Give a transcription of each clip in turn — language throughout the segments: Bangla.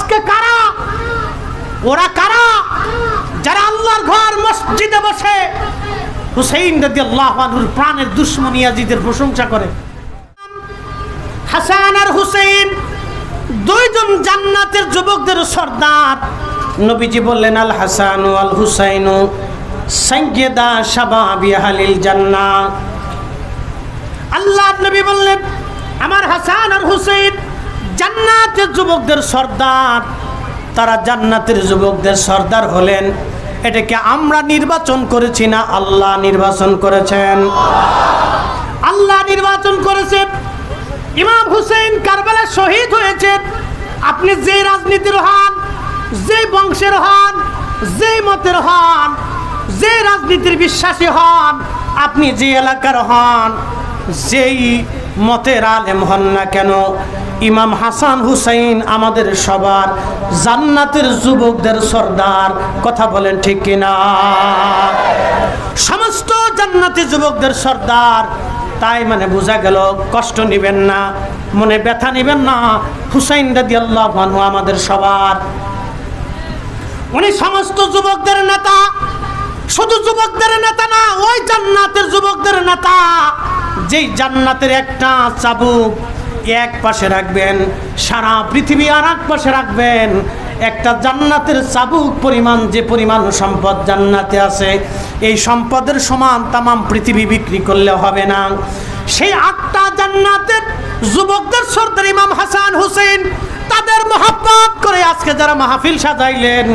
আজকে কারা? ওরা কারা যারা আল্লাহর ঘর মসজিদে বসে হুসাইন রাদিয়াল্লাহু আনহুর প্রাণের দুশমন ইয়াজিদের প্রশংসা করে? হাসান আর হুসাইন দুইজন জান্নাতের যুবকদের সর্দার। নবীজি বললেন, আল হাসান ওয়াল হুসাইন সাইয়্যিদা শাবাবি আহলিল জান্নাহ। আল্লাহর নবী বললেন, আমার হাসান আর হুসাইন জান্নাতের যুবকদের সর্দার। তারা জান্নাতের যুবকদের সর্দার হলেন। এটাকে আমরা নির্বাচন করেছি না, আল্লাহ নির্বাচন করেছেন। আল্লাহ নির্বাচন করেছেন। ইমাম হুসাইন কারবালায় শহীদ হয়েছেন। আপনি যে রাজনীতির হন, যে বংশের হন, যে মতের হন, যে রাজনীতির বিশ্বাসী হন, আপনি যে এলাকার হন, যেই মতের আলেম হন না কেন, ইমাম হাসান হুসাইন আমাদের সবার জান্নাতের যুবকদের সর্দার। কথা বলেন ঠিক কিনা? সমস্ত জান্নাতি যুবকদের সর্দার। তাই মানে বোঝা গেল, কষ্ট নেবেন না, মনে ব্যথা নেবেন না। হুসাইন রাদিয়াল্লাহু আনহু আমাদের সবার। উনি সমস্ত যুবকদের নেতা। শুধু যুবকদের নেতা না, ওই জান্নাতের যুবকদের নেতা। যেই জান্নাতের একটা চাবুক এক পাশে রাখবেন, সারা পৃথিবী আর এক পাশে রাখবেন। একটা জান্নাতের চাবুক পরিমাণ যে পরিমাণ সম্পদ জান্নাতে আছে, এই সম্পদের সমান তামাম পৃথিবী বিক্রি করলে হবে না। সেই 8টা জান্নাতের যুবকদের সর্দার ইমাম হাসান হুসাইন, তাদের মহব্বত করে আজকে যারা মাহফিল সাজাইলেন,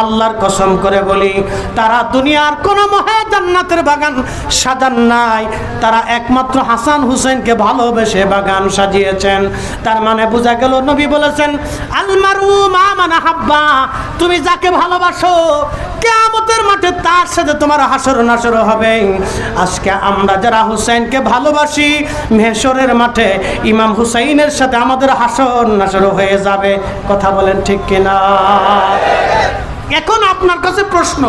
আল্লাহর কসম করে বলি, তারা দুনিয়ার কোনো মহা জান্নাতের বাগান সাজান নাই। তারা একমাত্র হাসান হুসাইনকে ভালোবেসে বাগান সাজিয়েছেন। তার মানে বোঝা গেল, নবী বলেছেন, আল মারু মা মান আহাব্বা। তুমি যাকে ভালোবাসো, কিয়ামতের মাঠে তার সাথে তোমার হাসর নাসর হবে। আজকে আমরা যারা হুসাইনকে ভালোবাসি, মেহশরের মাঠে ইমাম হুসাইনের সাথে আমাদের হাসর নাসর হয়ে যাবে। কথা বলেন ঠিক কিনা? এখন আপনার কাছে প্রশ্ন,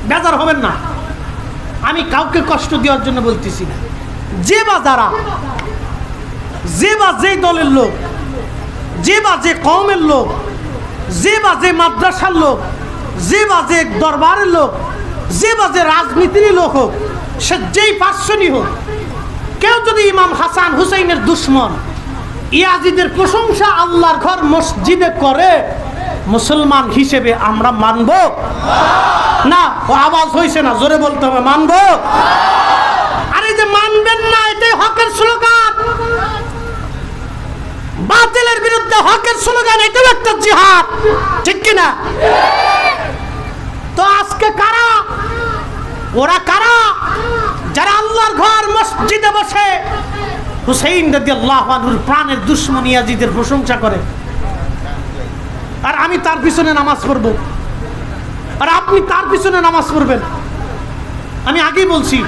বেজার হবেন না, আমি কাউকে কষ্ট দেওয়ার জন্য বলতেছি না। যে বা যারা, যে বা যে দলের লোক, যে বা যে কওমের লোক, যে বা যে মাদ্রাসার লোক, যে বা যে দরবারের লোক, যে বা যে রাজনীতির লোক হোক, সে যেই পার্সনই হোক, কেউ যদি ইমাম হাসান হুসাইনের দুশমন ইয়াজিদের প্রশংসা আল্লাহর ঘর মসজিদে করে, মুসলমান হিসেবে আমরা মানব না? ও আওয়াজ হয়েছে না, জোরে বলতে হবে, মানব। আরে যে মানবেন না, এটাই হকের স্লোগান। বাতিলের বিরুদ্ধে হকের স্লোগান, এটাও একটা জিহাদ, ঠিক কিনা? তো আজকে কারা? ওরা কারা যারা আল্লাহর ঘর মসজিদে বসে হুসাইন রাদিয়াল্লাহু আনহুর প্রাণের দুশমন ইয়াজিদের প্রশংসা করে? আর আমি তার পিছনে নামাজ পড়ব, আর আপনি তার পিছনে নামাজ পড়বেন। আমি আগেই বলছি,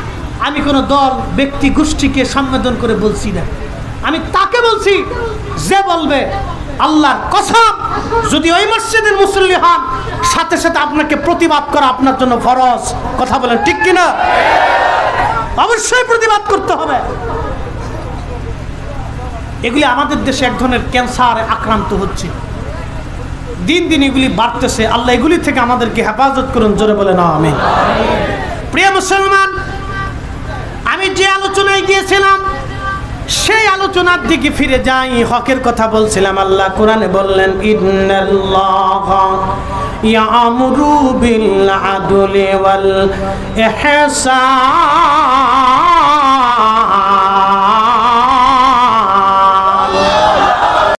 আমি কোনো দল, ব্যক্তি, গোষ্ঠীকে সম্বোধন করে বলছি না। আমি তাকে বলছি যে বলবে, আল্লাহর কসম, যদি ওই মসজিদের মুসল্লি হন, সাথে সাথে আপনাকে প্রতিবাদ করা আপনার জন্য ফরজ। কথা বলেন ঠিক কিনা? অবশ্যই প্রতিবাদ করতে হবে। এগুলি আমাদের দেশে এক ধরনের ক্যান্সারে আক্রান্ত হচ্ছে, দিন দিন এগুলি বাড়তেছে। আল্লাহ এগুলি থেকে আমাদেরকে হেফাজত করুন, জোরে বলে না আমিন। প্রিয় মুসলমান, আমি যে আলোচনায় গিয়েছিলাম সেই আলোচনার দিকে ফিরে যাই। হকের কথা বলছিলাম। আল্লাহ কোরআনে বললেন, ইন্নাল্লাহা ইয়ামুরু বিল আদলি ওয়াল ইহসান